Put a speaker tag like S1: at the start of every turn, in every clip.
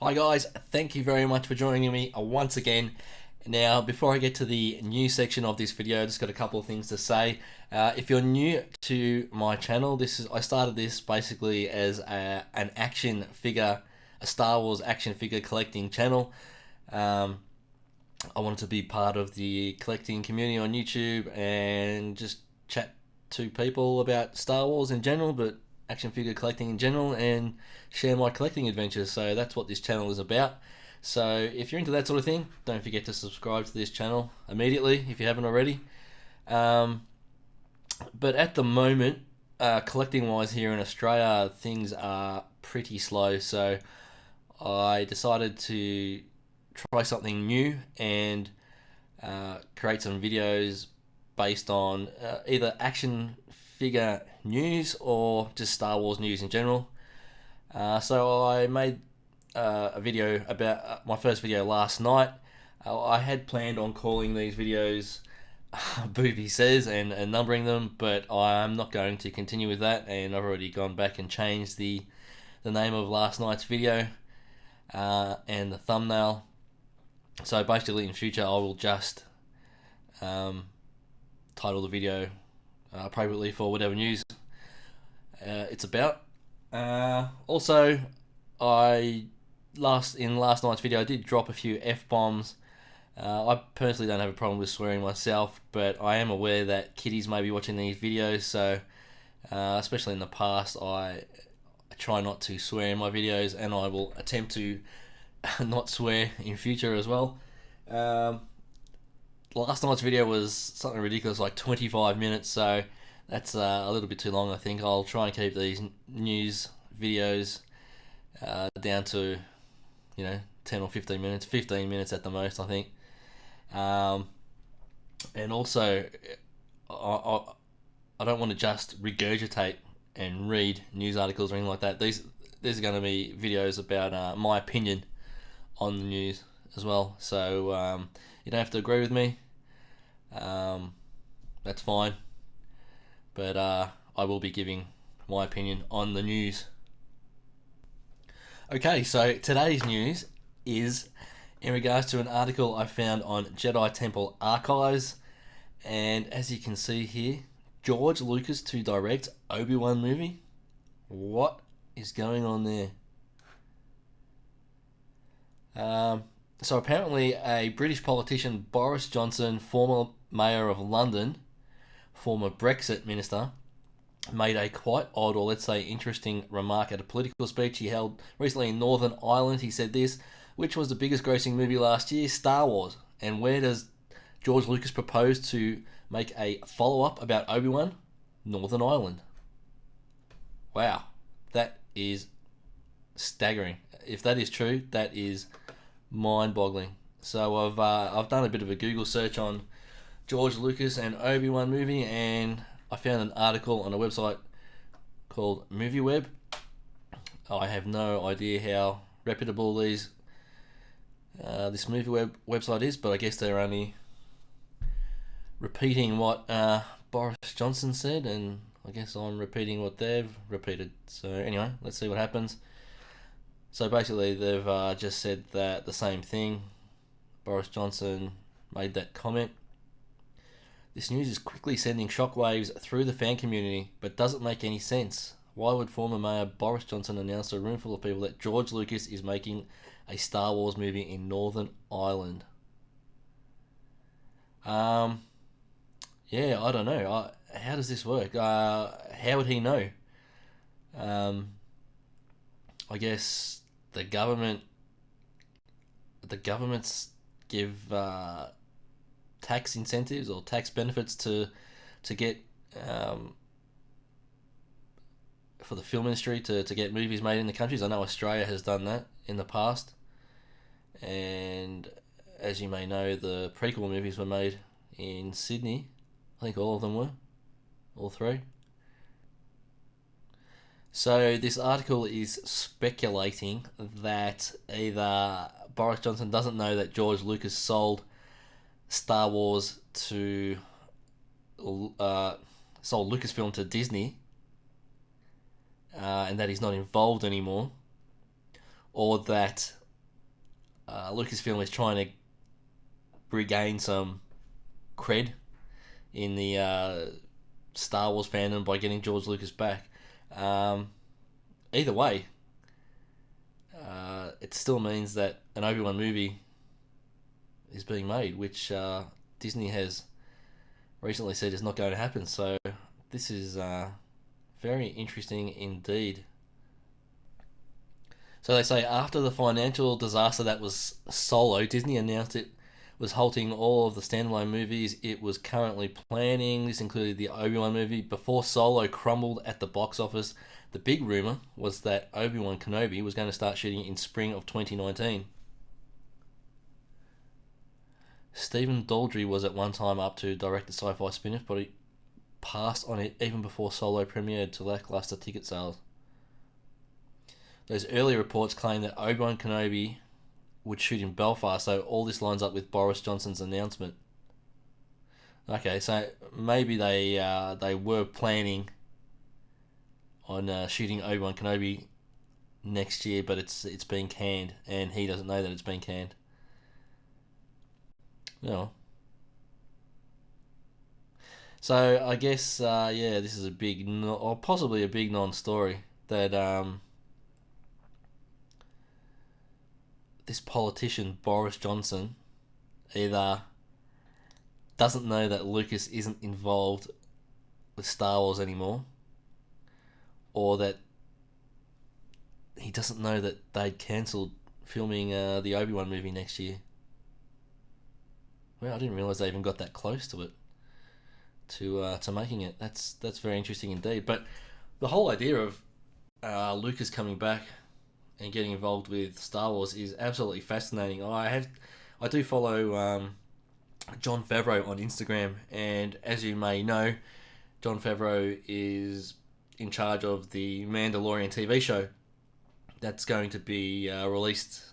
S1: Hi guys, thank you very much for joining me once again. Now, before I get to the news section of this video, I just got a couple of things to say. If you're new to my channel, I started this basically as an action figure, a Star Wars action figure collecting channel. Um, I wanted to be part of the collecting community on YouTube and just chat to people about Star Wars in general, but action figure collecting in general, and share my collecting adventures. So that's what this channel is about. So if you're into that sort of thing, don't forget to subscribe to this channel immediately if you haven't already. Um, but at the moment, collecting wise here in Australia, things are pretty slow. So I decided to try something new and create some videos based on either action figure news or just Star Wars news in general. So I made a video about my first video last night. I had planned on calling these videos Booby Says and numbering them, but I'm not going to continue with that, and I've already gone back and changed the name of last night's video and the thumbnail. So basically in future I will just title the video appropriately for whatever news it's about. Also, I in last night's video I did drop a few f-bombs. I personally don't have a problem with swearing myself, but I am aware that kiddies may be watching these videos, so especially in the past, I try not to swear in my videos, and I will attempt to not swear in future as well. Last night's video was something ridiculous, like 25 minutes, so that's a little bit too long. I think I'll try and keep these news videos down to 10 or 15 minutes, 15 minutes at the most, I think. And also, I, I don't want to just regurgitate and read news articles or anything like that. These are going to be videos about my opinion on the news as well. So you don't have to agree with me. That's fine. But I will be giving my opinion on the news. Okay, so today's news is in regards to an article I found on Jedi Temple Archives, and as you can see here, George Lucas to direct Obi-Wan movie. What is going on there? So apparently a British politician, Boris Johnson, former mayor of London, former Brexit minister, made a quite odd, or let's say interesting, remark at a political speech he held recently in Northern Ireland. He said this: which was the biggest grossing movie last year? Star Wars. And where does George Lucas propose to make a follow-up about Obi-Wan? Northern Ireland. Wow, that is staggering. If that is true, that is mind-boggling. So I've done a bit of a Google search on George Lucas and Obi-Wan movie, and I found an article on a website called MovieWeb. I have no idea how reputable this MovieWeb website is, but I guess they're only repeating what Boris Johnson said, and I guess I'm repeating what they've repeated. So anyway, let's see what happens. So basically, they've just said that the same thing. Boris Johnson made that comment. This news is quickly sending shockwaves through the fan community, but doesn't make any sense. Why would former Mayor Boris Johnson announce to a room full of people that George Lucas is making a Star Wars movie in Northern Ireland? Yeah, I don't know. How does this work? How would he know? I guess the governments give tax incentives or tax benefits to get for the film industry to get movies made in the countries. I know Australia has done that in the past, and as you may know, the prequel movies were made in Sydney. I think all of them were, all three. So this article is speculating that either Boris Johnson doesn't know that George Lucas sold Star Wars to sold Lucasfilm to Disney, and that he's not involved anymore, or that Lucasfilm is trying to regain some cred in the Star Wars fandom by getting George Lucas back. Either way, it still means that an Obi-Wan movie is being made, which Disney has recently said is not going to happen. So this is very interesting indeed. So they say after the financial disaster that was Solo, Disney announced it was halting all of the standalone movies it was currently planning. This included the Obi-Wan movie. Before Solo crumbled at the box office, the big rumor was that Obi-Wan Kenobi was going to start shooting in spring of 2019. Stephen Daldry was at one time up to direct the sci-fi spin-off, but he passed on it even before Solo premiered to lackluster ticket sales. Those early reports claimed that Obi-Wan Kenobi would shoot in Belfast, so all this lines up with Boris Johnson's announcement. Okay, so maybe they were planning on shooting Obi-Wan Kenobi next year, but it's been canned, and he doesn't know that it's been canned. No. So I guess this is a big, or possibly a big non-story that this politician Boris Johnson either doesn't know that Lucas isn't involved with Star Wars anymore, or that he doesn't know that they'd cancelled filming the Obi-Wan movie next year. Well, I didn't realise they even got that close to it, to making it. That's very interesting indeed. But the whole idea of Lucas coming back and getting involved with Star Wars is absolutely fascinating. I do follow Jon Favreau on Instagram, and as you may know, Jon Favreau is in charge of the Mandalorian TV show that's going to be released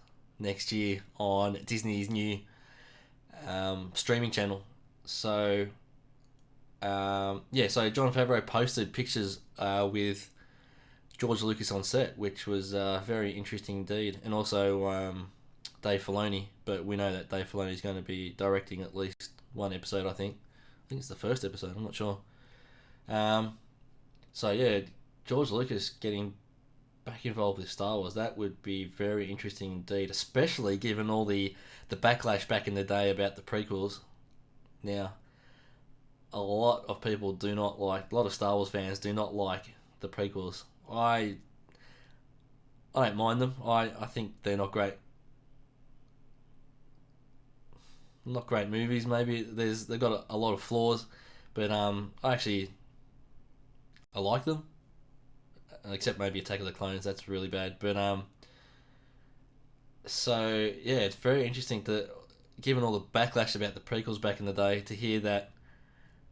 S1: next year on Disney's new streaming channel. So so Jon Favreau posted pictures with George Lucas on set, which was very interesting indeed, and also Dave Filoni. But we know that Dave Filoni is going to be directing at least one episode. I think it's the first episode. I'm not sure. George Lucas getting back involved with Star Wars, that would be very interesting indeed, especially given all the backlash back in the day about the prequels. Now, a lot of people do not like, a lot of Star Wars fans do not like the prequels. I don't mind them. I think they're not great. Not great movies. Maybe they've got a lot of flaws, but I like them. Except maybe Attack of the Clones. That's really bad. But it's very interesting to, given all the backlash about the prequels back in the day, to hear that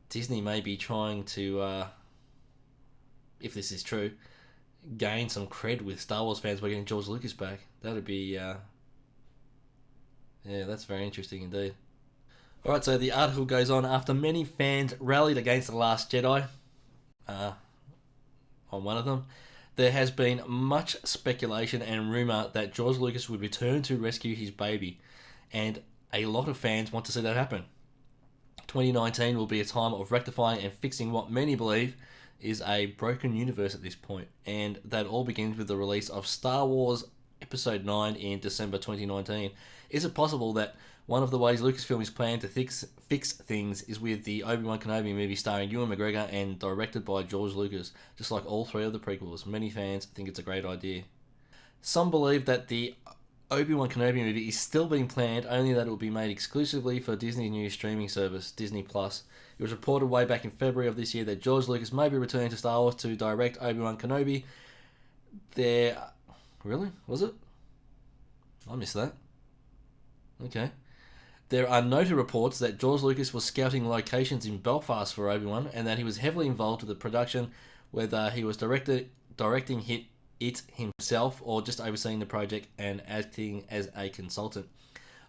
S1: Disney may be trying to, if this is true, gain some cred with Star Wars fans by getting George Lucas back. That would be, that's very interesting indeed. Alright, so the article goes on. After many fans rallied against The Last Jedi, on one of them, there has been much speculation and rumour that George Lucas would return to rescue his baby, and a lot of fans want to see that happen. 2019 will be a time of rectifying and fixing what many believe is a broken universe at this point, and that all begins with the release of Star Wars Episode 9 in December 2019. Is it possible that one of the ways Lucasfilm is planning to fix things is with the Obi-Wan Kenobi movie starring Ewan McGregor and directed by George Lucas, just like all three of the prequels? Many fans think it's a great idea. Some believe that the Obi-Wan Kenobi movie is still being planned, only that it will be made exclusively for Disney's new streaming service, Disney+. It was reported way back in February of this year that George Lucas may be returning to Star Wars to direct Obi-Wan Kenobi. Really? Was it? I missed that. Okay. There are noted reports that George Lucas was scouting locations in Belfast for Obi-Wan, and that he was heavily involved with the production, whether he was directing it himself or just overseeing the project and acting as a consultant.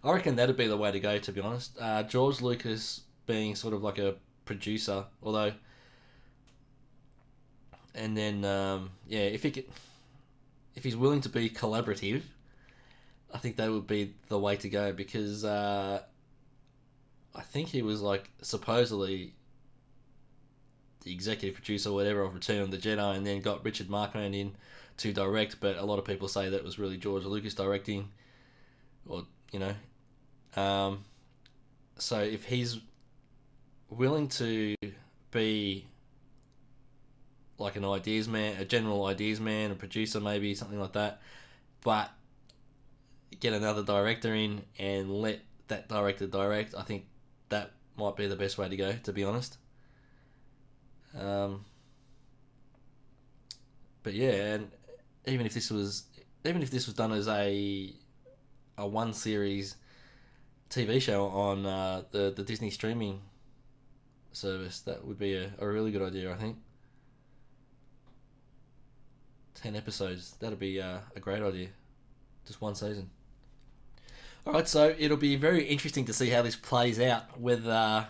S1: I reckon that'd be the way to go, to be honest. George Lucas being sort of like a producer, although, and then if he's willing to be collaborative, I think that would be the way to go, because I think he was like supposedly the executive producer or whatever of Return of the Jedi, and then got Richard Marquand in to direct. But a lot of people say that was really George Lucas directing, or you know. So if he's willing to be like an ideas man, a general ideas man, a producer, maybe something like that, but get another director in and let that director direct, I think that might be the best way to go, to be honest. Um, but yeah, and even if this was even if this was done as a one series TV show on the Disney streaming service, that would be a really good idea, I think. 10 episodes, that'd be a great idea. Just one season. Alright, so it'll be very interesting to see how this plays out, whether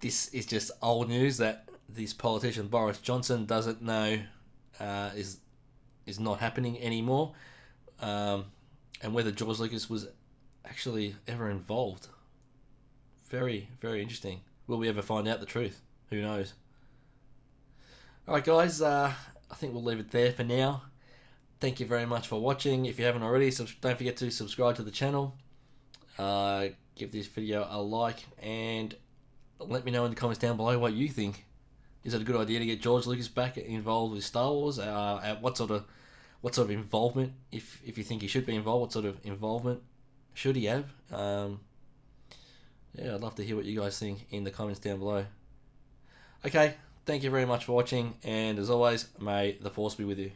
S1: this is just old news that this politician Boris Johnson doesn't know is not happening anymore, and whether George Lucas was actually ever involved. Very, very interesting. Will we ever find out the truth? Who knows? Alright, guys, I think we'll leave it there for now. Thank you very much for watching. If you haven't already, don't forget to subscribe to the channel. Give this video a like, and let me know in the comments down below what you think. Is it a good idea to get George Lucas back involved with Star Wars? What sort of involvement, if you think he should be involved, what sort of involvement should he have? Yeah, I'd love to hear what you guys think in the comments down below. Okay, thank you very much for watching, and as always, may the Force be with you.